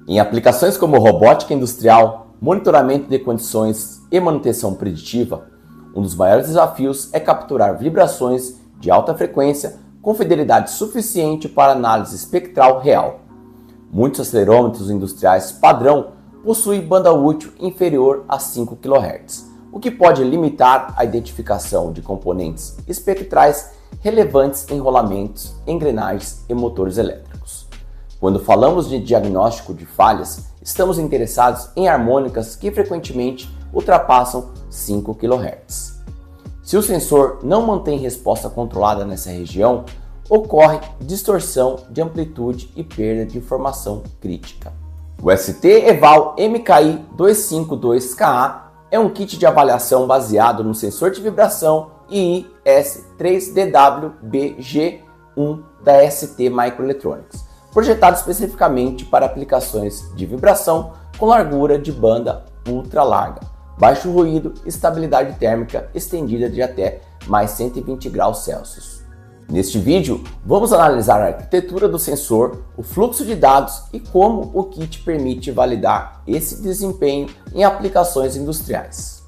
Em aplicações como robótica industrial, monitoramento de condições e manutenção preditiva, um dos maiores desafios é capturar vibrações de alta frequência com fidelidade suficiente para análise espectral real. Muitos acelerômetros industriais padrão possuem banda útil inferior a 5 kHz, o que pode limitar a identificação de componentes espectrais relevantes em rolamentos, engrenagens e motores elétricos. Quando falamos de diagnóstico de falhas, estamos interessados em harmônicas que frequentemente ultrapassam 5 kHz. Se o sensor não mantém resposta controlada nessa região, ocorre distorção de amplitude e perda de informação crítica. O ST-Eval MKI 252KA é um kit de avaliação baseado no sensor de vibração IIS-3DW-BG1 da ST Microelectronics, projetado especificamente para aplicações de vibração com largura de banda ultra larga, baixo ruído e estabilidade térmica estendida de até mais 120 graus Celsius. Neste vídeo, vamos analisar a arquitetura do sensor, o fluxo de dados e como o kit permite validar esse desempenho em aplicações industriais.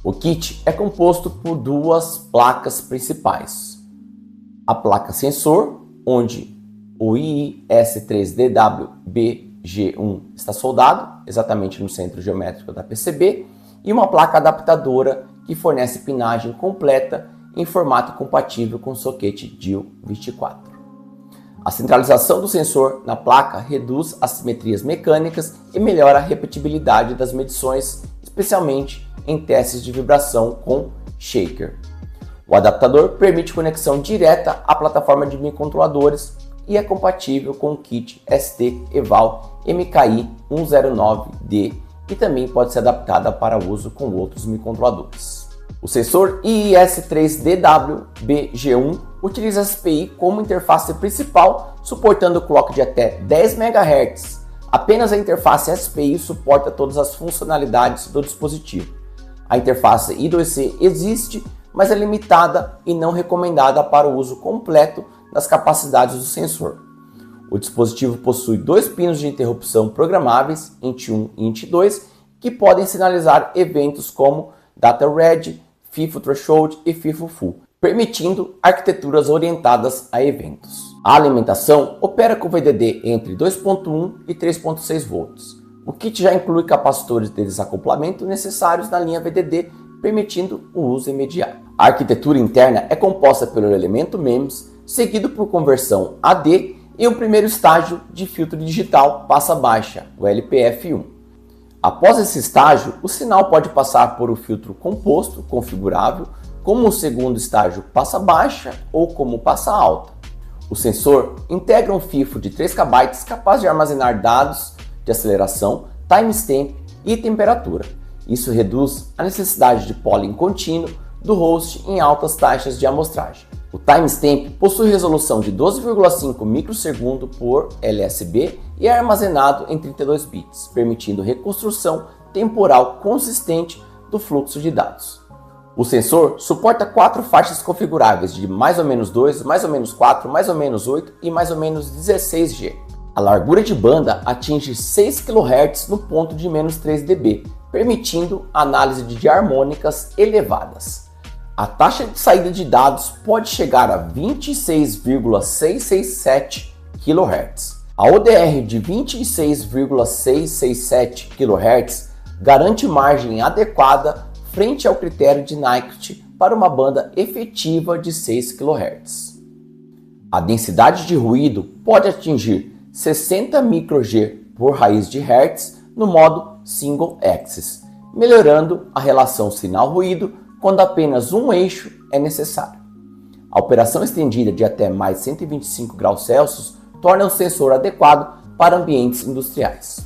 O kit é composto por duas placas principais. A placa sensor, onde o IIS-3DW-BG1 está soldado, exatamente no centro geométrico da PCB, e uma placa adaptadora que fornece pinagem completa em formato compatível com o soquete DIL24. A centralização do sensor na placa reduz assimetrias mecânicas e melhora a repetibilidade das medições, especialmente em testes de vibração com shaker. O adaptador permite conexão direta à plataforma de microcontroladores e é compatível com o kit ST-Eval MKI 109D e também pode ser adaptada para uso com outros microcontroladores. O sensor IIS-3DW-BG1 utiliza a SPI como interface principal, suportando clock de até 10 MHz. Apenas a interface SPI suporta todas as funcionalidades do dispositivo. A interface I2C existe, mas é limitada e não recomendada para o uso completo das capacidades do sensor. O dispositivo possui dois pinos de interrupção programáveis, INT1 e INT2, que podem sinalizar eventos como Data Red, FIFO Threshold e FIFO Full, permitindo arquiteturas orientadas a eventos. A alimentação opera com VDD entre 2.1 e 3.6 volts. O kit já inclui capacitores de desacoplamento necessários na linha VDD, permitindo o uso imediato. A arquitetura interna é composta pelo elemento MEMS, seguido por conversão AD e um primeiro estágio de filtro digital passa-baixa, o LPF1. Após esse estágio, o sinal pode passar por um filtro composto configurável, como o segundo estágio passa-baixa ou como passa-alta. O sensor integra um FIFO de 3 KB capaz de armazenar dados de aceleração, timestamp e temperatura. Isso reduz a necessidade de polling contínuo do host em altas taxas de amostragem. O timestamp possui resolução de 12,5 microsegundos por LSB e é armazenado em 32 bits, permitindo reconstrução temporal consistente do fluxo de dados. O sensor suporta 4 faixas configuráveis de mais ou menos 2, mais ou menos 4, mais ou menos 8 e mais ou menos 16G. A largura de banda atinge 6 kHz no ponto de menos 3 dB, permitindo análise de harmônicas elevadas. A taxa de saída de dados pode chegar a 26,667 kHz. A ODR de 26,667 kHz garante margem adequada frente ao critério de Nyquist para uma banda efetiva de 6 kHz. A densidade de ruído pode atingir 60 microG por raiz de Hertz no modo Single Axis, melhorando a relação sinal-ruído quando apenas um eixo é necessário. A operação estendida de até mais 125 graus Celsius torna o sensor adequado para ambientes industriais.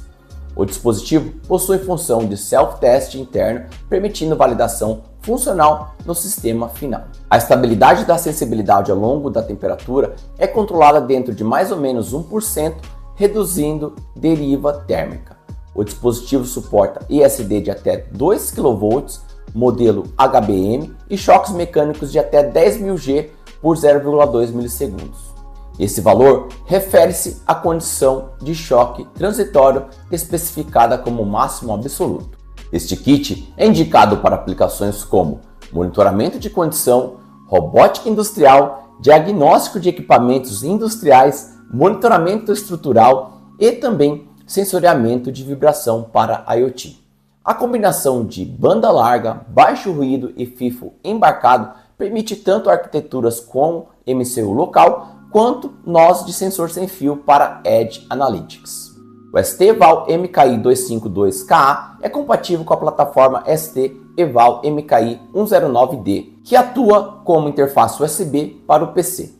O dispositivo possui função de self-test interno, permitindo validação funcional no sistema final. A estabilidade da sensibilidade ao longo da temperatura é controlada dentro de mais ou menos 1%, reduzindo deriva térmica. O dispositivo suporta ISD de até 2 kV, modelo HBM e choques mecânicos de até 10.000 G por 0,2 milissegundos. Esse valor refere-se à condição de choque transitório especificada como máximo absoluto. Este kit é indicado para aplicações como monitoramento de condição, robótica industrial, diagnóstico de equipamentos industriais, monitoramento estrutural e também sensoriamento de vibração para IoT. A combinação de banda larga, baixo ruído e FIFO embarcado permite tanto arquiteturas com MCU local quanto nós de sensor sem fio para Edge Analytics. O ST EVAL MKI 252KA é compatível com a plataforma ST EVAL MKI 109D, que atua como interface USB para o PC.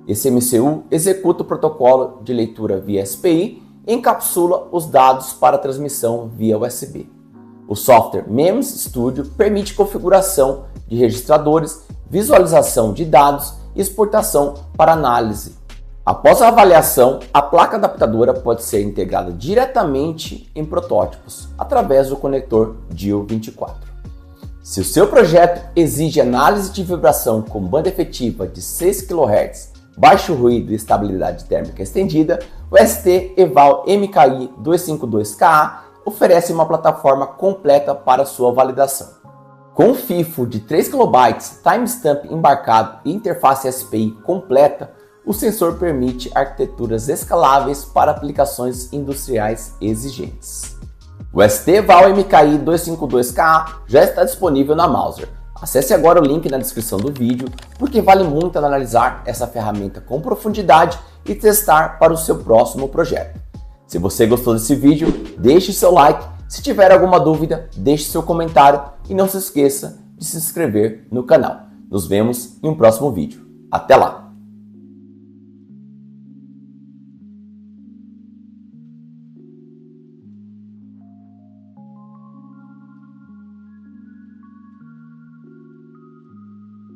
Esse MCU executa o protocolo de leitura via SPI e encapsula os dados para transmissão via USB. O software MEMS Studio permite configuração de registradores, visualização de dados e exportação para análise. Após a avaliação, a placa adaptadora pode ser integrada diretamente em protótipos através do conector DIL24. Se o seu projeto exige análise de vibração com banda efetiva de 6 kHz, baixo ruído e estabilidade térmica estendida, o ST EVAL MKI 252KA oferece uma plataforma completa para sua validação. Com FIFO de 3 KB, timestamp embarcado e interface SPI completa, o sensor permite arquiteturas escaláveis para aplicações industriais exigentes. O ST EVAL MKI 252KA já está disponível na Mouser. Acesse agora o link na descrição do vídeo, porque vale muito analisar essa ferramenta com profundidade e testar para o seu próximo projeto. Se você gostou desse vídeo, deixe seu like. Se tiver alguma dúvida, deixe seu comentário e não se esqueça de se inscrever no canal. Nos vemos em um próximo vídeo. Até lá!